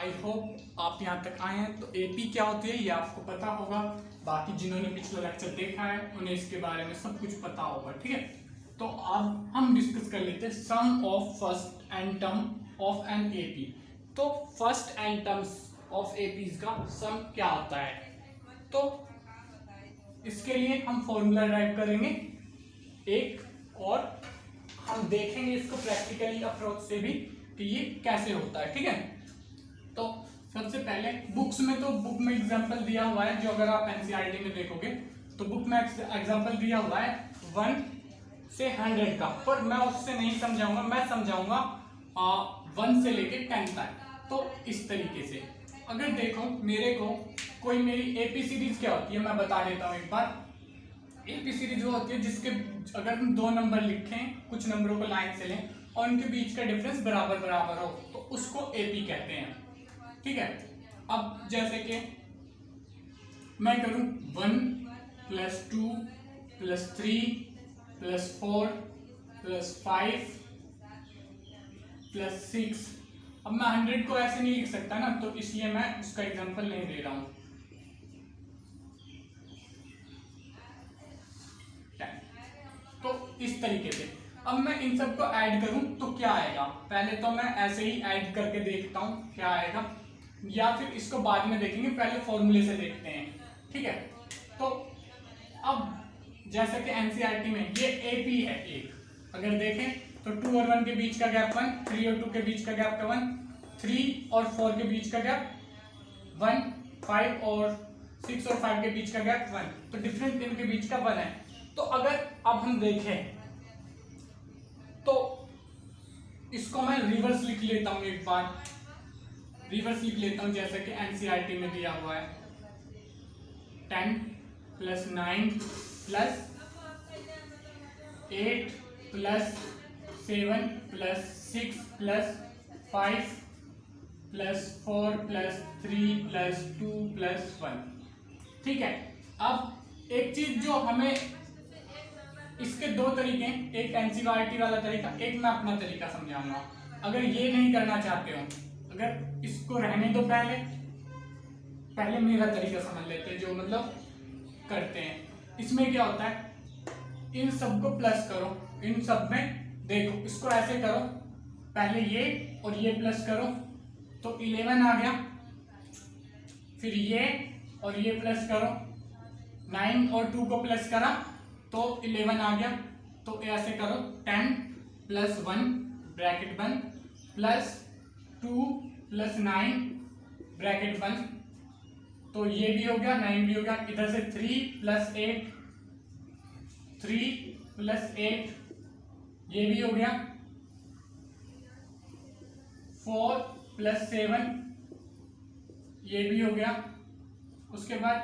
I hope आप यहाँ तक आए हैं। तो एपी क्या होती है ये आपको पता होगा, बाकी जिन्होंने पिछला लेक्चर देखा है उन्हें इसके बारे में सब कुछ पता होगा, ठीक है। तो अब हम डिस्कस कर लेते हैं sum of first n term of an AP. तो first n terms of APs का सम क्या होता है, तो इसके लिए हम फॉर्मूला ड्राइव करेंगे एक, और हम देखेंगे इसको प्रैक्टिकली अप्रोच से भी कि ये कैसे होता है, ठीक है। तो सबसे पहले बुक में एग्जांपल दिया हुआ है, जो अगर आप एनसीईआरटी में देखोगे तो बुक में एग्जांपल दिया हुआ है 1 से 100 का, पर मैं उससे नहीं समझाऊंगा, मैं समझाऊंगा 1 से लेके 10 तक। तो इस तरीके से अगर देखो मेरे को कोई मेरी एपी सीरीज क्या होती है मैं बता देता हूँ एक बार। एपी सीरीज वो होती है जिसके अगर हम 2 नंबर लिखें, कुछ नंबरों को लाइन से लें और उनके बीच का डिफरेंस बराबर बराबर हो तो उसको एपी कहते हैं, ठीक है। अब जैसे कि मैं करूं 1 + 2 + 3 + 4 + 5 + 6, अब मैं 100 को ऐसे नहीं लिख सकता ना, तो इसलिए मैं उसका एग्जांपल नहीं दे रहा हूं। तो इस तरीके से अब मैं इन सब को ऐड करूं तो क्या आएगा, पहले तो मैं ऐसे ही ऐड करके देखता हूं क्या आएगा, या फिर इसको बाद में देखेंगे, पहले फॉर्मूले से देखते हैं, ठीक है। तो अब जैसे कि एनसीईआरटी में ये एपी है एक, अगर देखें तो 2 और 1 के बीच का गैप 1, 3 और 2 के बीच का गैप 1, 3 और 4 के बीच का गैप 1, 5 और 6 और 5 के बीच का गैप 1, तो डिफरेंस इनके बीच का 1 है। तो अगर अब हम देखें तो इसको मैं रिवर्स लिख लेता हूं एक बार, रिवर्स लिख लेता हूं जैसे कि एनसीईआरटी में दिया हुआ है 10 + 9 + 8 + 7 + 6 + 5 + 4 + 3 + 2 + 1, ठीक है। अब एक चीज जो हमें, इसके 2 तरीके, एक एनसीईआरटी वाला तरीका, एक मैं अपना तरीका समझाऊंगा। अगर ये नहीं करना चाहते हो, अगर इसको रहने दो, पहले मेरा तरीका समझ लेते हैं जो मतलब करते हैं। इसमें क्या होता है, इन सबको प्लस करो, इन सब में देखो इसको ऐसे करो, पहले ये और ये प्लस करो तो 11 आ गया, फिर ये और ये प्लस करो, 9 और 2 को प्लस करा तो 11 आ गया, तो ऐसे करो 10 + 1 ब्रैकेट बंद +2 + 9 ब्रैकेट बंद, तो ये भी हो गया, 9 भी हो गया। इधर से 3 + 8 ये भी हो गया, 4 + 7 ये भी हो गया, उसके बाद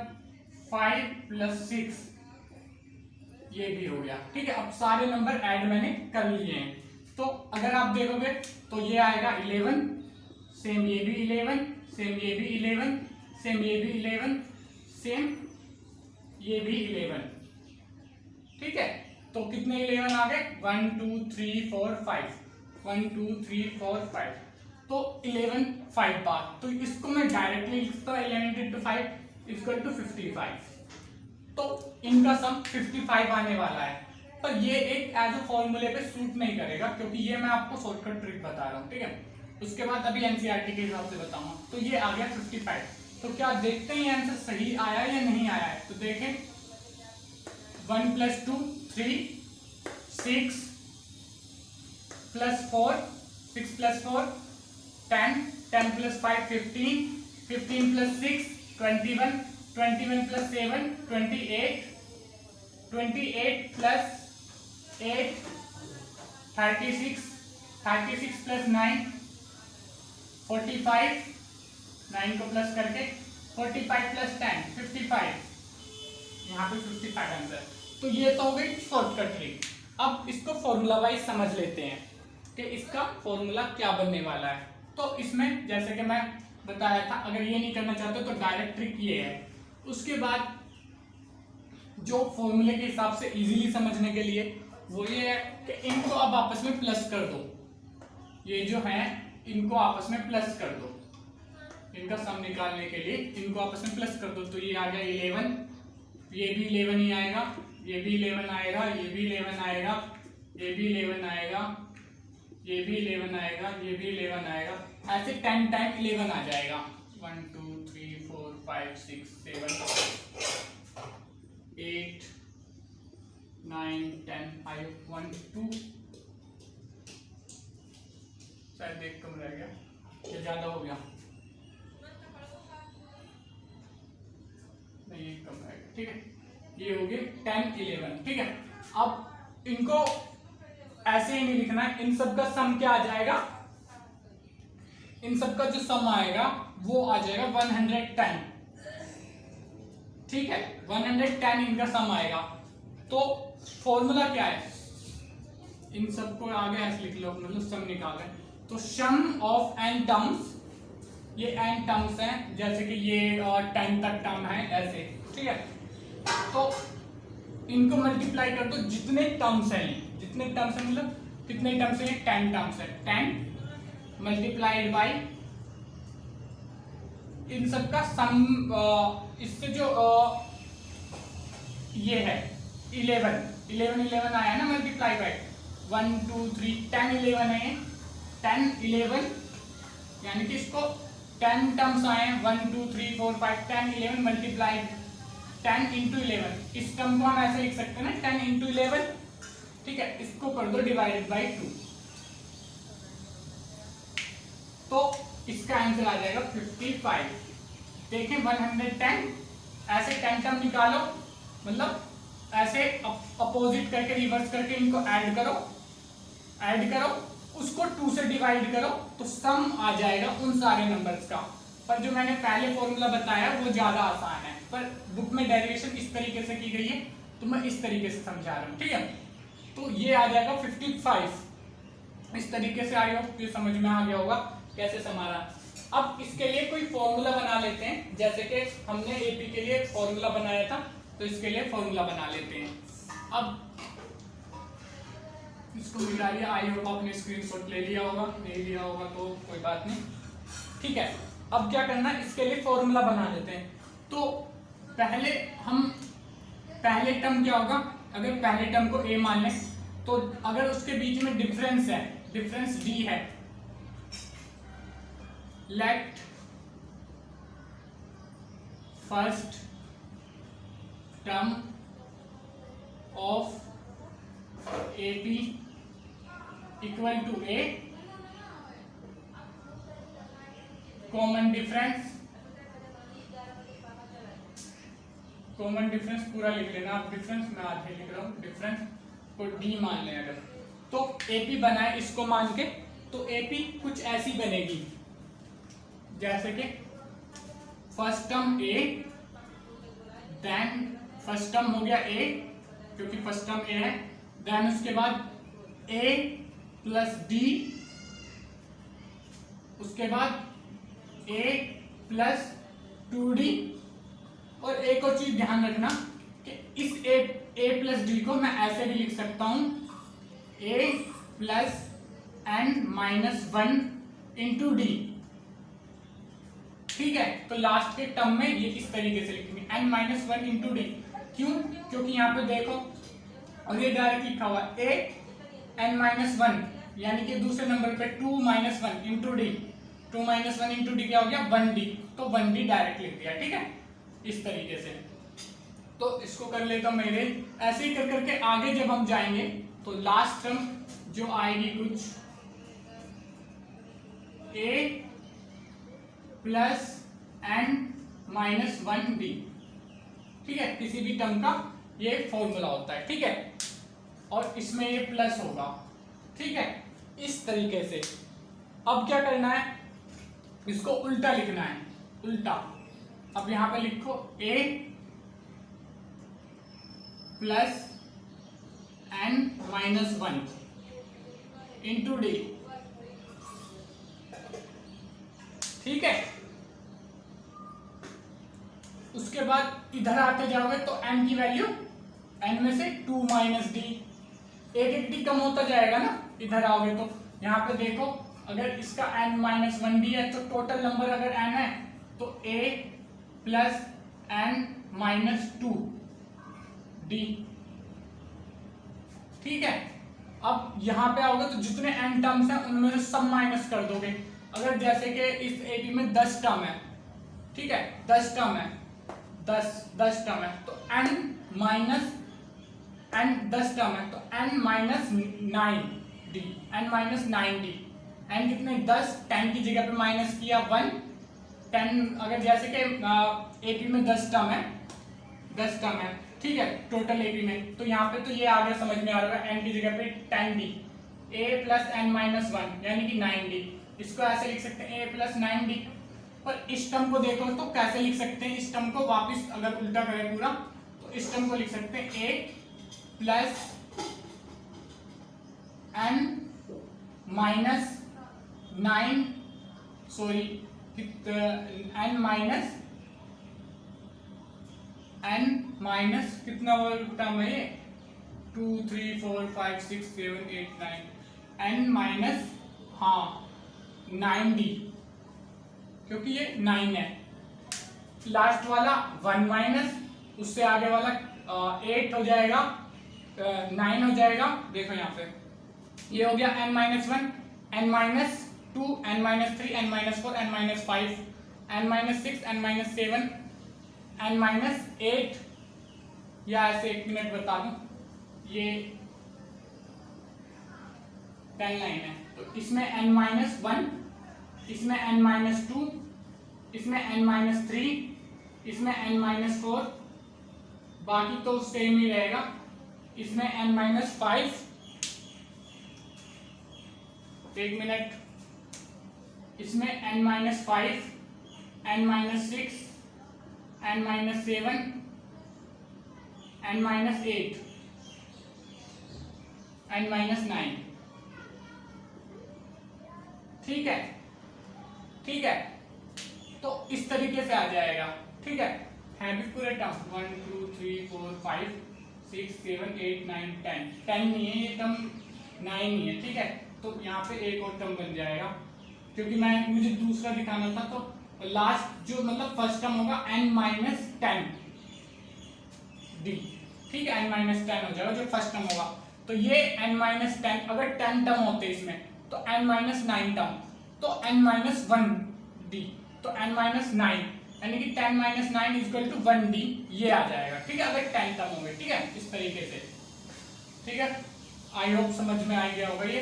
5 + 6 ये भी हो गया, ठीक है। अब सारे नंबर ऐड मैंने कर लिए हैं, तो अगर आप देखोगे तो ये आएगा 11, सेम ये भी 11, सेम ये भी 11, सेम ये भी 11, सेम ये भी 11, ठीक है। तो कितने 11 आ गए, 1 2 3 4 5, 1 2 3 4 5, तो 11 5 बार, तो इसको मैं डायरेक्टली लिखता हूँ 11 × 5 = 55, तो इनका सम 55 आने वाला है। पर ये एक एज अ फॉर्मूले पे सूट नहीं करेगा, क्योंकि ये मैं आपको शॉर्टकट ट्रिक बता रहा हूँ, ठीक है। उसके बाद अभी एनसीईआरटी के हिसाब से बताऊंगा। तो ये आ गया 55, तो क्या देखते हैं आंसर सही आया या नहीं आया है, तो देखें 1 + 2 3, 6 + 4 6 + 4 10, 10 + 5 15, 15 + 6 21, 21 + 7 28, 28 + 8 36, 36 + 9 45, 9 को प्लस करके 45 + 10 55, यहाँ पे 55 आंसर। तो ये तो हो गई शॉर्टकट ट्रिक। अब इसको फॉर्मूला वाइज समझ लेते हैं कि इसका फॉर्मूला क्या बनने वाला है। तो इसमें जैसे कि मैं बताया था, अगर ये नहीं करना चाहते तो डायरेक्ट ट्रिक ये है। उसके बाद जो फॉर्मूले के हिसाब से इजीली समझने के लिए वो ये है कि इनको अब आपस में प्लस कर दो, ये जो है इनको आपस में प्लस कर दो, इनका सम निकालने के लिए इनको आपस में प्लस कर दो, तो ये आ गया 11, ये भी 11 ही आएगा, ये भी 11 आएगा, ये भी 11 आएगा, ये भी 11 आएगा, ये भी 11 आएगा, ये भी 11 आएगा, ऐसे 10 टाइम 11 आ जाएगा। 1 2 3 4 5 6 7 8 9 10 5 1 2, शायद एक कम रह गया, ये ज्यादा हो गया, नहीं ये कम रह गया, ठीक है, ये हो गए 10 11, ठीक है। अब इनको ऐसे ही नहीं लिखना है, इन सब का सम क्या आ जाएगा, इन सब का जो सम आएगा वो आ जाएगा 110, ठीक है, 110 इनका सम आएगा। तो फॉर्मूला क्या है, इन सबको आगे ऐसे लिख लो, मतलब सम निकाल रहे हैं, तो सम ऑफ n टर्म्स, ये n टर्म्स हैं, जैसे कि ये 10 तक टर्म है ऐसे, ठीक है, तो इनको मल्टीप्लाई कर दो, जितने टर्म्स हैं, जितने टर्म्स हैं मतलब कितने टर्म्स हैं, 10 टर्म्स है, 10 मल्टीप्लाइड बाई इन सब का सम, इससे जो ये है 11 आया ना, मल्टीप्लाई बाई 1 2 3 10 11 है, 10 11 यानी कि इसको 10 टर्म्स आए हैं, 1 2 3 4 5 10 11 मल्टीप्लाइड 10 इंटू 11, इस टर्म को हम ऐसे लिख सकते हैं ना 10 इंटू 11, ठीक है, इसको कर दो डिवाइडेड बाई 2, तो इसका आंसर आ जाएगा 55। देखें 110, ऐसे 10 टर्म निकालो, मतलब ऐसे अपोजिट करके रिवर्स करके इनको ऐड करो, उसको 2 से डिवाइड करो, तो सम आ जाएगा उन सारे नंबर्स का। पर जो मैंने पहले फॉर्मूला बताया वो ज्यादा आसान है, पर बुक में डेरिवेशन इस तरीके से की गई है, तो मैं इस तरीके से समझा रहा हूँ, ठीक है। तो ये आ जाएगा 55, इस तरीके से आई होप ये समझ में आ गया होगा कैसे समारा। अब इसके लिए कोई फॉर्मूला बना लेते हैं, जैसे कि हमने एपी के लिए फॉर्मूला बनाया था, तो इसके लिए फॉर्मूला बना लेते हैं। अब इसको मिला लिया, आई होप आपने स्क्रीनशॉट ले लिया होगा, नहीं लिया होगा तो कोई बात नहीं, ठीक है। अब क्या करना है, इसके लिए फॉर्मूला बना लेते हैं। तो पहले टर्म क्या होगा, अगर पहले टर्म को a मान लें, तो अगर उसके बीच में डिफरेंस है, डिफरेंस d है, let first term of AP equal to a, common difference पूरा लिख लेना आप, डिफरेंस मैं आधे लिख रहा हूँ, डिफरेंस को d मान लें अगर, तो AP बनाए इसको मान के, तो AP कुछ ऐसी बनेगी, जैसे कि first term a, then first term हो गया a क्योंकि फर्स्ट टर्म a है, देन उसके बाद a प्लस d, उसके बाद a प्लस 2d, और एक और चीज ध्यान रखना कि इस a प्लस d को मैं ऐसे भी लिख सकता हूं, a plus n minus 1 into d, ठीक है। तो लास्ट के टर्म में ये इस तरीके से लिखेंगे n माइनस 1 इंटू डी, क्यों, क्योंकि यहाँ पे देखो और ये डायरेक्ट लिखा हुआ a n माइनस 1, यानी कि दूसरे नंबर पे 2 minus 1 into D, 2 minus 1 into D क्या हो गया 1d, तो 1d डायरेक्ट लिख दिया, ठीक है, इस तरीके से। तो इसको कर लेता हूं मेरे, ऐसे ही कर करके आगे जब हम जाएंगे तो लास्ट टर्म जो आएगी कुछ a plus n minus 1d, ठीक है, किसी भी टर्म का ये फॉर्मूला होता है, ठीक है, और इसमें ये प्लस होगा, ठीक है, इस तरीके से। अब क्या करना है, इसको उल्टा लिखना है, उल्टा। अब यहां पे लिखो a plus n minus 1 into D, ठीक है। उसके बाद इधर आते जाओगे तो n की वैल्यू, n में से 2 माइनस डी, एक डी कम होता जाएगा ना, इधर आओगे तो यहाँ पे देखो अगर इसका n माइनस 1d है तो टोटल नंबर अगर n है तो a plus n minus 2 d। ठीक है, अब यहां पे आओगे तो जितने n टर्म्स हैं उनमें से सब माइनस कर दोगे। अगर जैसे कि इस एपी में 10 टर्म है, ठीक है 10 टर्म है, 10 टर्म है, तो n माइनस n 10 टर्म है तो n minus 9d, n minus 9d। n कितने 10, 10 की जगह पे माइनस किया 1, 10 अगर जैसे कि एपी में 10 टर्म है, 10 टर्म है, ठीक है टोटल एपी में, तो यहाँ पे तो ये आ गया समझ में आ रहा है, n की जगह पे 10d, a plus n minus 1 यानी कि 9d। इसको ऐसे लिख सकते हैं a प्लस 9d। पर इस टर्म को देखो तो कैसे लिख सकते हैं, इस टर्म को वापस अगर उल्टा करें पूरा तो इस टर्म को लिख सकते हैं a plus n minus 9 sorry n minus कितना टर्म है ये 2 3 4 5 6 7 8 9 n माइनस हाँ 9d, क्योंकि ये 9 है। लास्ट वाला 1 माइनस, उससे आगे वाला 8 हो जाएगा, 9 हो जाएगा। देखो यहाँ पे ये हो गया n minus 1, n minus 2, n minus 3, n minus 4, n minus 5, n minus 6, n minus 7, n minus 8, या ऐसे 1 मिनट बता दूं, ये 10 लाइन है तो इसमें n माइनस 1, इसमें n माइनस 2, इसमें n माइनस 3, इसमें n माइनस 4, बाकी तो सेम ही रहेगा। इसमें n माइनस 5, 1 मिनट, इसमें n minus 5, n minus 6, n minus 7, n minus 8, n minus 9। ठीक है, ठीक है, तो इस तरीके से आ जाएगा। ठीक है भी पूरे टर्म 1 2 3 4 5 6 7 8 9 10, 10 नहीं है ये टर्म, 9 नहीं है। ठीक है, तो यहाँ पे एक और टर्म बन जाएगा, क्योंकि मुझे दूसरा दिखाना था। तो लास्ट जो मतलब फर्स्ट टर्म होगा n माइनस 10 d। ठीक है, n माइनस 10 हो जाएगा जो फर्स्ट टर्म होगा। तो ये n माइनस 10, अगर 10 टर्म होते इसमें तो n माइनस 9 टर्म, तो n माइनस 1 d, तो n माइनस 9 यानी कि 10 माइनस 9 इक्वल टू 1d, ये आ जाएगा। ठीक है, अगर 10 टर्म होंगे। ठीक है, इस तरीके से। ठीक है, आई होप समझ में आ गया होगा ये।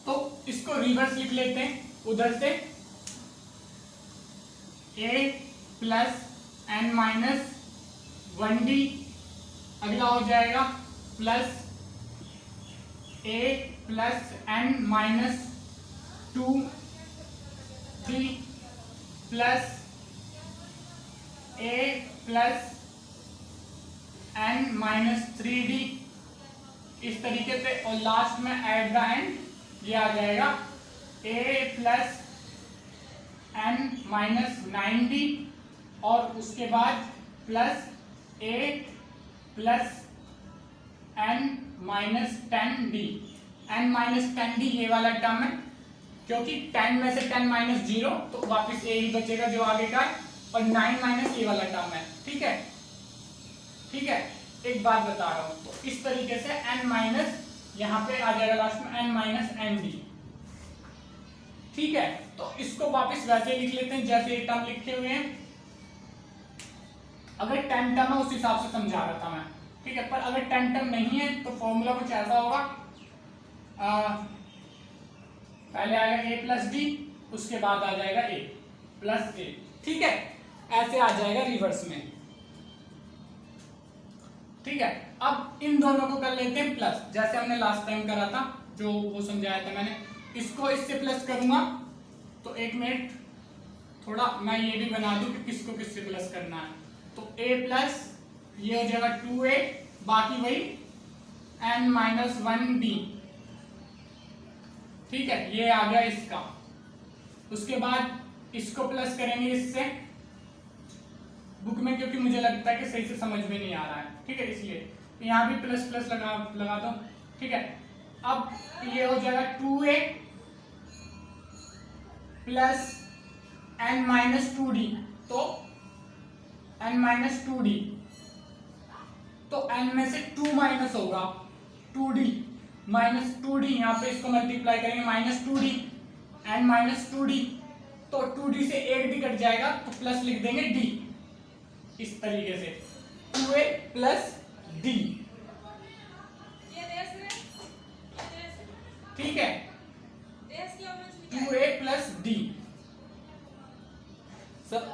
तो इसको रिवर्स लिख लेते हैं उधर से, a plus n minus 1d, अगला हो जाएगा plus a plus n minus 2d plus a plus n minus 3d, इस तरीके से। और लास्ट में एट द एंड ये आ जाएगा a plus n minus 9d, और उसके बाद plus a plus n minus 10d। n minus 10d ये वाला टर्म है, क्योंकि 10 में से 10 माइनस 0 तो वापस a ही बचेगा जो आगे का है, और 9 माइनस ये वाला टर्म है। ठीक है, ठीक है, एक बात बता रहा हूं, तो इस तरीके से n माइनस यहां पे आ जाएगा लास्ट में n माइनस nd। ठीक है, तो इसको वापस वैसे लिख लेते हैं जैसे ये टर्म लिखे हुए हैं। अगर 10 टर्म है उस हिसाब से समझा रहा था मैं। ठीक है, पर अगर 10 टर्म नहीं है तो फॉर्मूला कुछ ऐसा होगा, पहले आएगा a प्लस d, उसके बाद आ जाएगा a प्लस a। ठीक है, ऐसे आ जाएगा रिवर्स में। ठीक है, अब इन दोनों को कर लेते हैं प्लस, जैसे हमने लास्ट टाइम करा था, जो वो समझाया था मैंने। इसको इससे प्लस करूंगा तो 1 मिनट, थोड़ा मैं ये भी बना दूं कि किसको किससे प्लस करना है। तो a प्लस ये हो जाएगा 2a, बाकी वही n माइनस 1d। ठीक है, ये आ गया इसका। उसके बाद इसको प्लस करेंगे इससे, बुक में क्योंकि मुझे लगता है कि सही से समझ में नहीं आ रहा है। ठीक है, इसलिए यहाँ भी प्लस प्लस लगा दो। ठीक है, अब ये हो जाएगा 2a plus n minus 2d, तो n माइनस 2d, तो n में से 2 माइनस होगा 2d माइनस 2d, यहाँ पे इसको मल्टीप्लाई करेंगे minus 2d n minus 2d, तो 2d से 1 d कट जाएगा तो प्लस लिख देंगे d, इस तरीके से 2a प्लस d, ठीक है 2a प्लस d सब,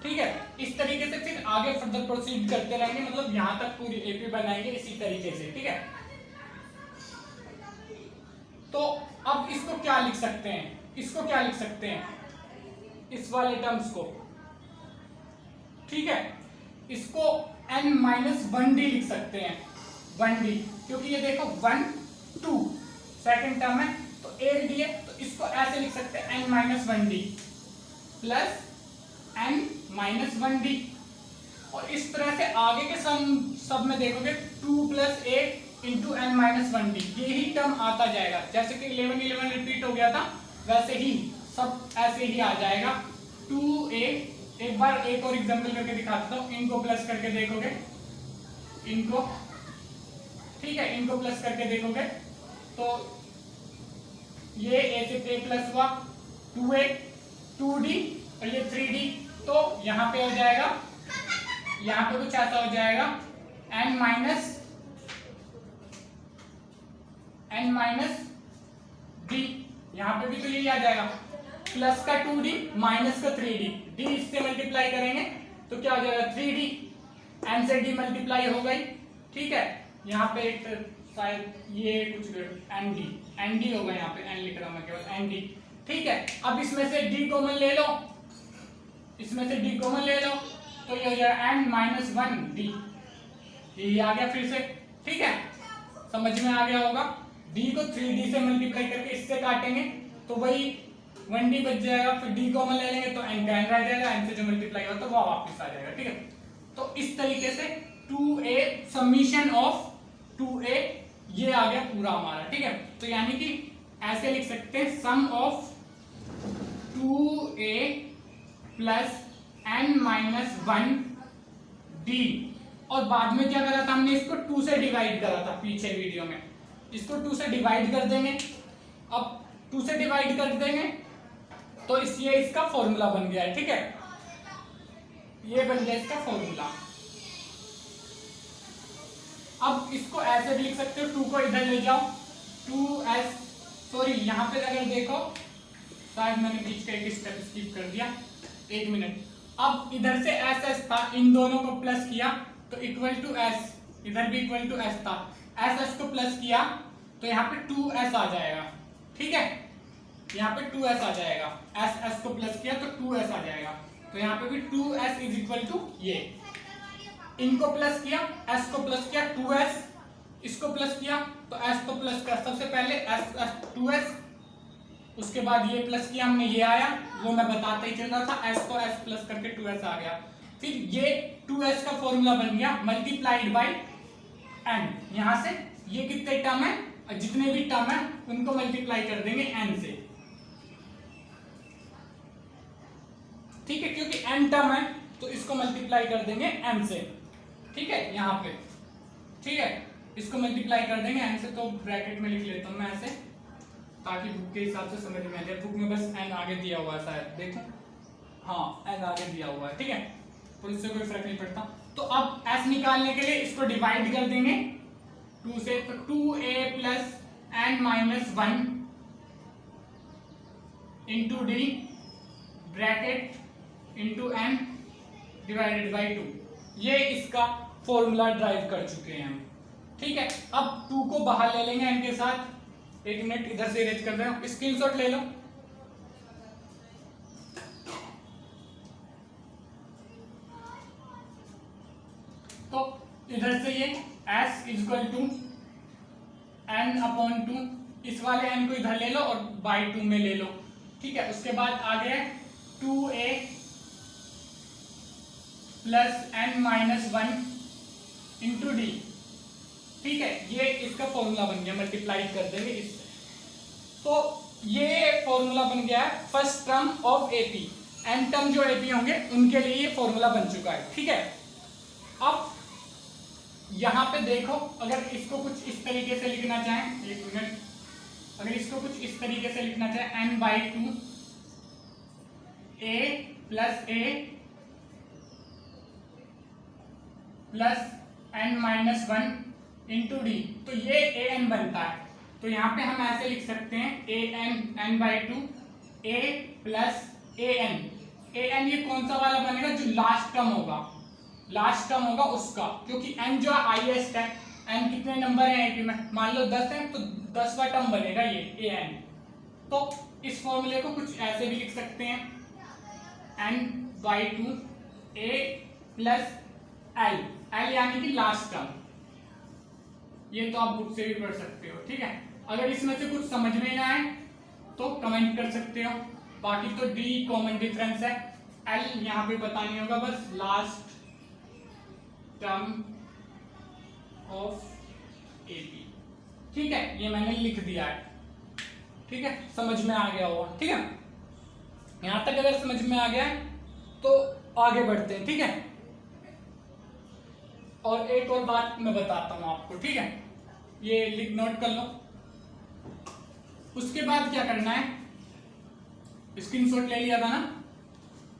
ठीक है। इस तरीके से फिर आगे फर्दर प्रोसीड करते रहेंगे, मतलब यहां तक पूरी एपी बनाएंगे इसी तरीके से, ठीक है। तो अब इसको क्या लिख सकते हैं, इसको क्या लिख सकते हैं, इस वाले टर्म्स को, ठीक है, इसको n माइनस 1d लिख सकते हैं 1d, क्योंकि ये देखो 1 2 सेकेंड टर्म है तो 1d है, तो इसको ऐसे लिख सकते हैं n minus 1d plus n minus 1d, और इस तरह से आगे के सब में देखोगे 2 plus a into n minus 1d, यही टर्म आता जाएगा, जैसे कि 11 रिपीट हो गया था वैसे ही सब ऐसे ही आ जाएगा 2a। एक बार एक और एग्जांपल करके दिखाता हूं, इनको प्लस करके देखोगे, इनको, ठीक है, इनको प्लस करके देखोगे तो ये a से a प्लस हुआ 2a 2d और ये 3d, तो यहां पे हो जाएगा, यहां पे कुछ ऐसा हो जाएगा n माइनस d, यहां पे भी तो यही आ जाएगा प्लस का 2d माइनस का 3d, d इससे मल्टीप्लाई करेंगे तो क्या हो जाएगा 3d, n से d मल्टीप्लाई हो गई, ठीक है। यहाँ पे एक शायद ये कुछ nd होगा, यहाँ पे n लिख रहा हूं मैं केवल nd, ठीक है। अब इसमें से d कॉमन ले लो, इसमें से d कॉमन ले लो तो ये हो जाएगा n माइनस 1d, ये आ गया फिर से, ठीक है, समझ में आ गया होगा। d को 3d से मल्टीप्लाई करके इससे काटेंगे तो वही 1d बच जाएगा, फिर d कॉमन ले लेंगे तो n का n रह जाएगा, n से जो मल्टीप्लाई होगा तो वो वापस आ जाएगा, ठीक है। तो इस तरीके से 2a समीशन ऑफ 2a ये आ गया पूरा हमारा, ठीक है। तो यानी कि ऐसे लिख सकते हैं sum of 2a plus n minus 1d, और बाद में क्या करा था हमने, इसको 2 से डिवाइड करा था पीछे वीडियो में, इसको 2 से डिवाइड कर देंगे, अब 2 से डिवाइड कर देंगे तो ये इसका फॉर्मूला बन गया है, ठीक है, ये बन गया इसका फॉर्मूला। अब इसको ऐसे भी लिख सकते हो, 2 को इधर ले जाओ 2s, सॉरी यहाँ पे अगर देखो शायद मैंने बीच का एक स्टेप स्किप कर दिया, 1 मिनट। अब इधर से s था, इन दोनों को प्लस किया तो इक्वल टू s, इधर भी इक्वल टू s था, s को प्लस किया तो यहाँ पे 2s आ जाएगा, ठीक है, यहाँ पे 2s आ जाएगा, s को प्लस किया तो 2s आ जाएगा, तो यहाँ पे भी 2s इज इक्वल टू ये, इनको प्लस किया, s को प्लस किया 2s, इसको प्लस किया तो s को प्लस किया, सबसे पहले s 2s, उसके बाद ये प्लस किया हमने, ये आया, वो मैं बताता ही चल रहा था, s को s प्लस करके 2s आ गया, फिर ये 2s का फॉर्मूला बन गया मल्टीप्लाइड बाय n, यहां से ये कितने टर्म है, जितने भी टर्म है उनको मल्टीप्लाई कर देंगे n से, ठीक है, क्योंकि n टर्म है तो इसको मल्टीप्लाई कर देंगे n से, ठीक है, यहाँ पे, ठीक है, इसको मल्टीप्लाई कर देंगे n से, तो ब्रैकेट में लिख लेता हूं मैं ऐसे ताकि बुक के हिसाब से समझ में आ जाए, बुक में बस n आगे दिया हुआ है शायद, देखो हाँ n आगे दिया हुआ है, ठीक है, तो इससे कोई फर्क नहीं पड़ता। तो अब s निकालने के लिए इसको डिवाइड कर देंगे 2 से, तो 2a plus n minus 1 into d bracket into n divided by 2, ये इसका फॉर्मूला ड्राइव कर चुके हैं हम, ठीक है। अब 2 को बाहर ले लेंगे n के साथ, 1 मिनट इधर से इरेज कर रहे हैं, स्क्रीनशॉट ले लो, तो इधर से ये s is equal to n upon 2, इस वाले n को इधर ले लो और बाई 2 में ले लो, ठीक है। उसके बाद आ गया 2a plus n minus 1 into D, ठीक है, ये इसका फॉर्मूला बन गया, मल्टीप्लाई कर देंगे इससे, तो ये फॉर्मूला बन गया है first term of AP. N term जो एपी होंगे उनके लिए ये फॉर्मूला बन चुका है, ठीक है। अब यहां पे देखो, अगर इसको कुछ इस तरीके से लिखना चाहें, एक मिनट, अगर इसको कुछ इस तरीके से लिखना चाहें, n by two a plus n minus one into D, तो ये ए एन बनता है। तो यहाँ पे हम ऐसे लिख सकते हैं a n, n by two a plus a n ये कौन सा वाला बनेगा, जो लास्ट टर्म होगा, लास्ट टर्म होगा उसका, क्योंकि n जो है हाईएस्ट है। n कितने नंबर है एपी में, मान लो 10 है, तो 10वां टर्म बनेगा ये ए एन। तो इस फॉर्मूले को कुछ ऐसे भी लिख सकते हैं, n by two a plus L यानी कि लास्ट टर्म। ये तो आप बुक से भी पढ़ सकते हो, ठीक है। अगर इसमें से कुछ समझ में ना आए तो कमेंट कर सकते हो, बाकी तो डी कॉमन डिफरेंस है, एल यहाँ पे पता नहीं होगा, बस लास्ट टर्म ऑफ एपी, ठीक है। ये मैंने लिख दिया है, ठीक है, समझ में आ गया होगा, ठीक है। यहां तक अगर समझ में आ गया तो आगे बढ़ते हैं, ठीक है। और एक और बात मैं बताता हूं आपको, ठीक है, ये लिख नोट कर लो। उसके बाद क्या करना है, स्क्रीनशॉट ले लिया था ना,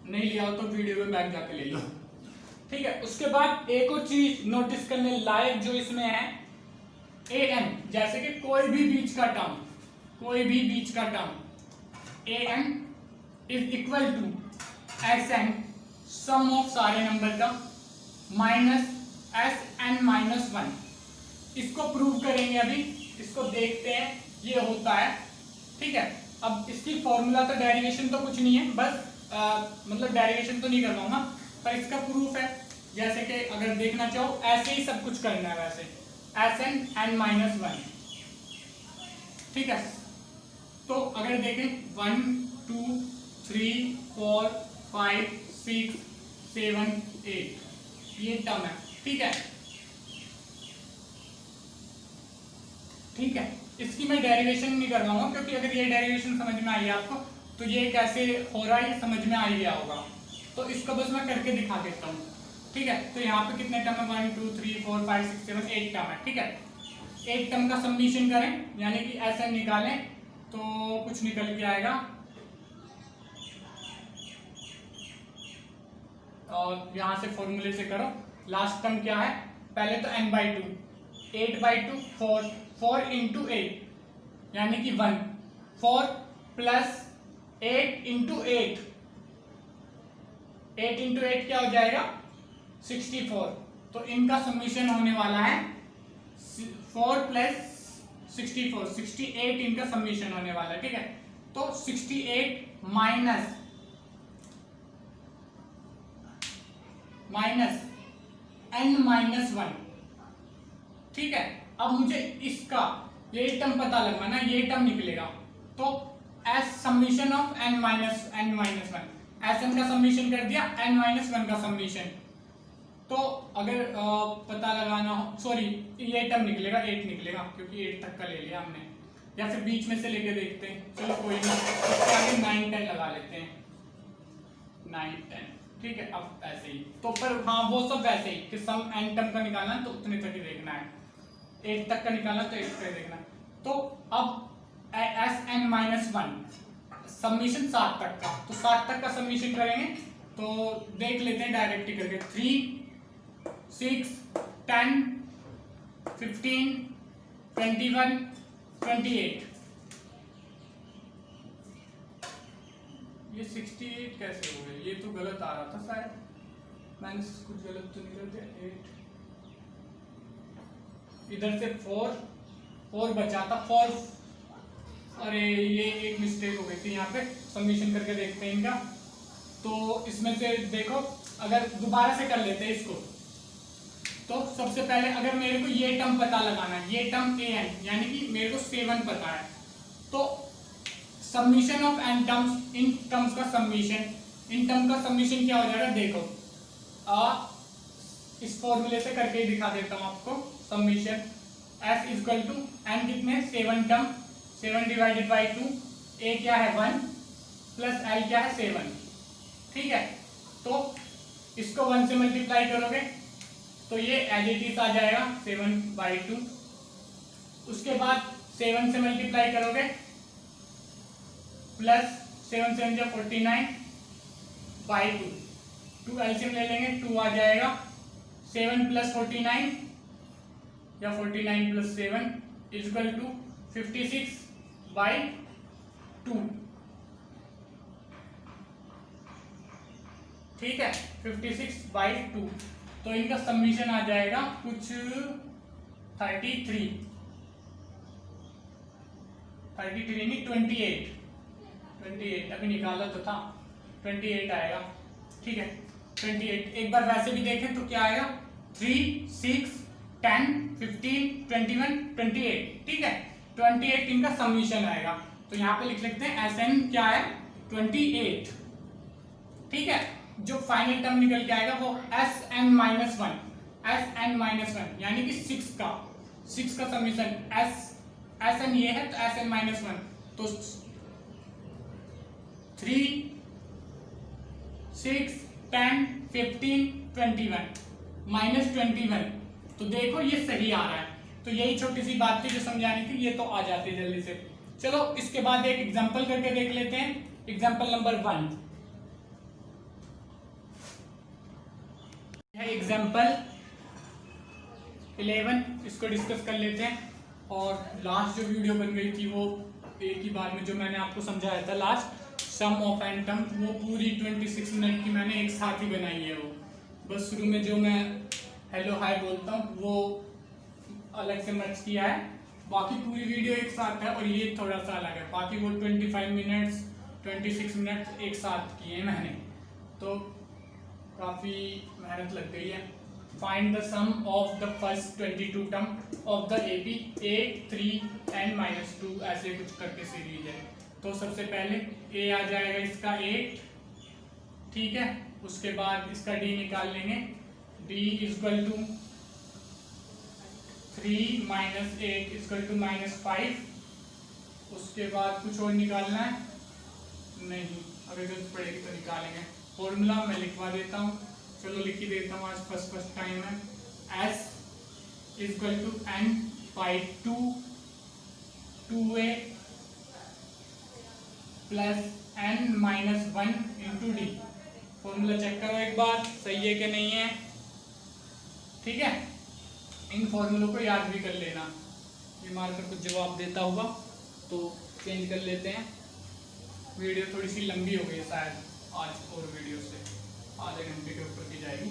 नहीं लिया हो तो वीडियो में बैक जाके ले लो, ठीक है। उसके बाद एक और चीज नोटिस करने लायक जो इसमें है, ए एन, जैसे कि कोई भी बीच का टर्म, कोई भी बीच का term, a n is equal to s n sum of सारे नंबर का minus s n minus one. इसको प्रूव करेंगे अभी, इसको देखते हैं, ये होता है, ठीक है। अब इसकी फॉर्मूला तो डेरिवेशन तो कुछ नहीं है, बस मतलब डेरिवेशन तो नहीं करवाऊंगा, पर इसका प्रूफ है। जैसे कि अगर देखना चाहो ऐसे ही सब कुछ करना है, वैसे s n n minus one, ठीक है। तो अगर देखें 1 2 3 4 5 6 7 8 ये टर्म है, ठीक है, ठीक है। इसकी मैं डेरिवेशन नहीं कर रहा हूँ, क्योंकि अगर ये डेरिवेशन समझ में आई आपको तो ये कैसे हो रहा है ये समझ में आ ही गया होगा। तो इसको बस मैं करके दिखा देता हूँ, ठीक है। तो यहाँ पे कितने टर्म है, 1 2 3 4 5 6 7 8 टर्म है, ठीक है। एक टर्म का सब्मिशन करें, यानी कि ऐसे निकालें तो कुछ निकल के आएगा, और यहाँ से फॉर्मूले से करो। लास्ट टर्म क्या है, पहले तो n by two, 8 by two 4, 4 into 8 यानी कि 1, 4 प्लस 8 इंटू 8, 8 इंटू 8 क्या हो जाएगा 64। तो इनका समीशन होने वाला है 4 प्लस 64, 68 इनका समीशन होने वाला है, ठीक है। तो 68 माइनस n माइनस वन, ठीक है। अब मुझे इसका ये टर्म पता लगाना, ये टर्म निकलेगा, तो s summation of n minus one, s n का समीशन कर दिया, n माइनस वन का समीशन। तो अगर पता लगाना हो, सॉरी ये टर्म निकलेगा 8 निकलेगा, क्योंकि 8 तक का ले लिया हमने, या फिर बीच में से लेके देखते हैं, चलो कोई नहीं, इसके आगे 9 10 लगा लेते हैं, 9 10, ठीक है। अब ऐसे ही तो पर हाँ वो सब वैसे ही कि सम n टर्म का निकालना तो उतने तक ही देखना है, 8 तक का निकालना तो 8 तक देखना। तो अब s n minus one submission 7 तक का, तो 7 तक का सबमिशन करेंगे तो देख लेते हैं डायरेक्ट ही करके, 3 6 10 15 21 28। ये 68 कैसे हो गए, ये तो गलत आ रहा था शायद, मैंने कुछ गलत तो नहीं कर दिया। 8 इधर से 4 बचा था, 4, अरे ये एक मिस्टेक हो गई थी यहाँ पे, सबमिशन करके देखते हैं इनका। तो इसमें से देखो, अगर दोबारा से कर लेते हैं इसको, तो सबसे पहले अगर मेरे को ये टर्म पता लगाना है, ये टर्म ए एन यानी कि मेरे को 7 पता है, तो सबमिशन ऑफ एन टर्म्स, इन टर्म्स का सबमिशन, इन टर्म का सबमिशन क्या हो जाएगा, देखो इस फॉर्मूले से करके ही दिखा देता हूं आपको। Submission s equal to n कितने 7 टर्म, 7 डिवाइडेड बाई 2, ए क्या है 1 प्लस एल क्या है 7, ठीक है। तो इसको 1 से मल्टीप्लाई करोगे तो ये एज इट इज आ जाएगा 7/2। उसके बाद 7 से मल्टीप्लाई करोगे प्लस 7 7 जा 49/2, 2 एलसीएम ले लेंगे 2 आ जाएगा। 7 प्लस 49 या 49 प्लस 7 इक्वल टू 56/2, ठीक है 56/2। तो इनका सबमिशन आ जाएगा कुछ 33 नहीं 28 अभी निकाला तो था, 28 आएगा, ठीक है 28। एक बार वैसे भी देखें तो क्या आएगा 3 6 10 15 21 28, ठीक है 28 इनका सबमिशन आएगा। तो यहाँ पे लिख लेते हैं SN क्या है 28, ठीक है। जो फाइनल टर्म निकल के आएगा वो SN-1 यानी कि 6 का सबमिशन SN ये है तो SN-1 तो 3 6 10 15 21 -21। तो देखो ये सही आ रहा है। तो यही छोटी सी बात थी जो समझानी थी, ये तो आ जाती है जल्दी से। चलो इसके बाद एक एग्जांपल करके देख लेते हैं। एग्जांपल नंबर 1 है एग्जांपल 11, इसको डिस्कस कर लेते हैं। और लास्ट जो वीडियो बन गई थी वो एक ही बार में जो मैंने आपको समझाया था last sum of end term, वो पूरी 26 मिनट की मैंने एक साथ ही बनाई है। वो बस शुरू में जो मैं हेलो हाय बोलता हूँ वो अलग से मर्ज किया है, बाकी पूरी वीडियो एक साथ है और ये थोड़ा सा अलग है। बाकी वो 25 मिनट्स 26 मिनट्स एक साथ किए मैंने, तो काफ़ी मेहनत लग गई है। Find the sum of the first 22 term of the AP 8 3 and -2 ऐसे कुछ करके सीरीज है। तो सबसे पहले A आ जाएगा इसका 8, ठीक है। उसके बाद इसका D निकाल लेंगे, D equal to 3 - 8 equal to -5। उसके बाद कुछ और निकालना है नहीं, अगर जरूरत पड़ेगी तो निकालेंगे। फॉर्मूला मैं लिखवा देता हूँ, चलो लिख ही देता हूँ, आज फर्स्ट टाइम है। S equal to n/2 2a plus n-1 into D। Formula check करो एक बार सही है कि नहीं है, ठीक है। इन फॉर्मूलों को याद भी कर लेना, ये मार्कर कुछ जवाब देता होगा तो चेंज कर लेते हैं। वीडियो थोड़ी सी लंबी हो गई शायद आज और वीडियो से, आधे घंटे के ऊपर की जाएगी।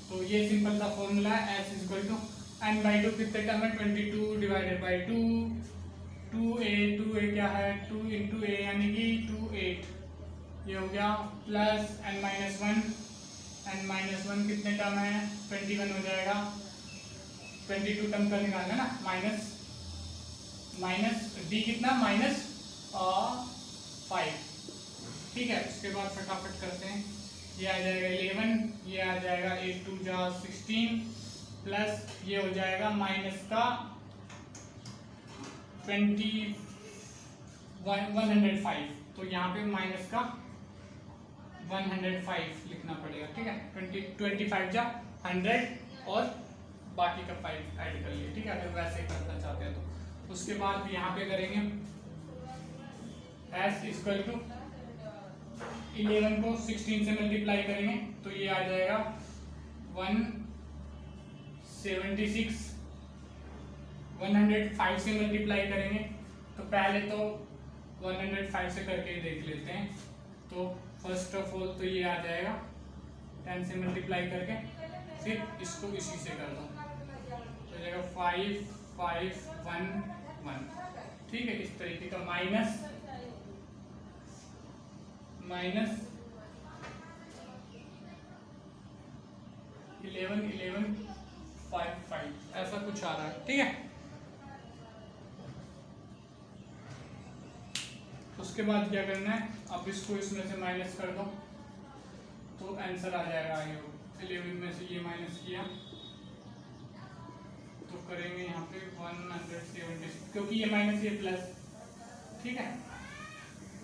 तो ये सिंपल सा फॉर्मूला है। S इक्वल टू n/2 कितने टर्म है 22 डिवाइडेड बाई 2 2a क्या है 2 इंटू a यानी कि 2 8 ये हो गया, प्लस n-1 कितने टर्म है 21 हो जाएगा। 22 टर्म का निकालना ना, माइनस D कितना -5, ठीक है। उसके बाद फटाफट करते हैं, ये आ जाएगा 11, ये आ जाएगा 8 2 जा 16 प्लस ये हो जाएगा माइनस का 105। तो यहाँ पे माइनस का 105 लिखना पड़ेगा, ठीक है। 25 जा 100 और बाकी का 5 ऐड कर लिए, ठीक है, अगर वैसे करना चाहते हैं तो। उसके बाद यहाँ पे करेंगे S इक्वल टू 11 को 16 से मल्टीप्लाई करेंगे तो ये आ जाएगा 176। 105 से मल्टीप्लाई करेंगे तो पहले तो 105 से करके देख लेते हैं। तो फर्स्ट ऑफ ऑल तो ये आ जाएगा 10 से मल्टीप्लाई करके, फिर इसको इसी से कर दो तो जाएगा 5 5 1 1, ठीक है। इस तरीके का माइनस 11 11 5 5 ऐसा कुछ आ रहा है, ठीक है। उसके बाद क्या करना है, अब इसको इसमें से माइनस कर दो तो आंसर आ जाएगा। ये 11 में से ये माइनस किया तो करेंगे यहाँ पे 176, क्योंकि ये माइनस ये प्लस, ठीक है।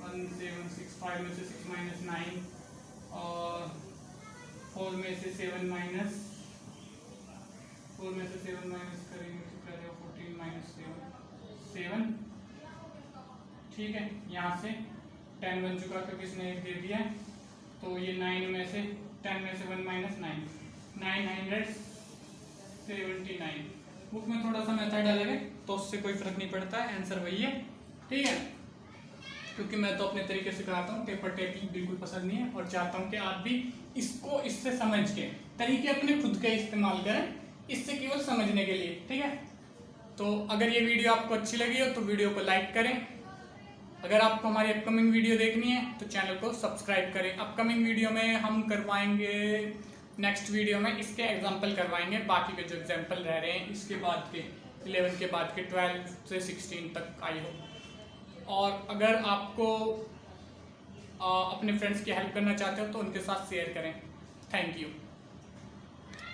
176, 5 में से 6 माइनस 9 और 4 में से 7 माइनस करेंगे तो क्या रहेगा 14 माइनस 7। ठीक है, यहाँ से 10 बन चुका क्योंकि इसने एक दे दिया है, तो ये 9 में से 10 में से 1 माइनस 979। बुक में थोड़ा सा मेथड अलग है तो उससे कोई फर्क नहीं पड़ता है, आंसर वही है। ठीक है, क्योंकि मैं तो अपने तरीके से कराता हूँ, पेपर टेकिंग बिल्कुल पसंद नहीं है और चाहता हूँ कि आप भी इसको इससे समझ के तरीके अपने खुद के इस्तेमाल करें, इससे केवल समझने के लिए। ठीक है, तो अगर ये वीडियो आपको अच्छी लगी हो तो वीडियो को लाइक करें। अगर आपको हमारी अपकमिंग वीडियो देखनी है तो चैनल को सब्सक्राइब करें। अपकमिंग वीडियो में हम करवाएंगे, नेक्स्ट वीडियो में इसके एग्जाम्पल करवाएंगे, बाकी के जो एग्जाम्पल रह रहे हैं इसके बाद के 11 के बाद के 12 से 16 तक आई हो। और अगर आपको अपने फ्रेंड्स की हेल्प करना चाहते हो तो उनके साथ शेयर करें। Thank you.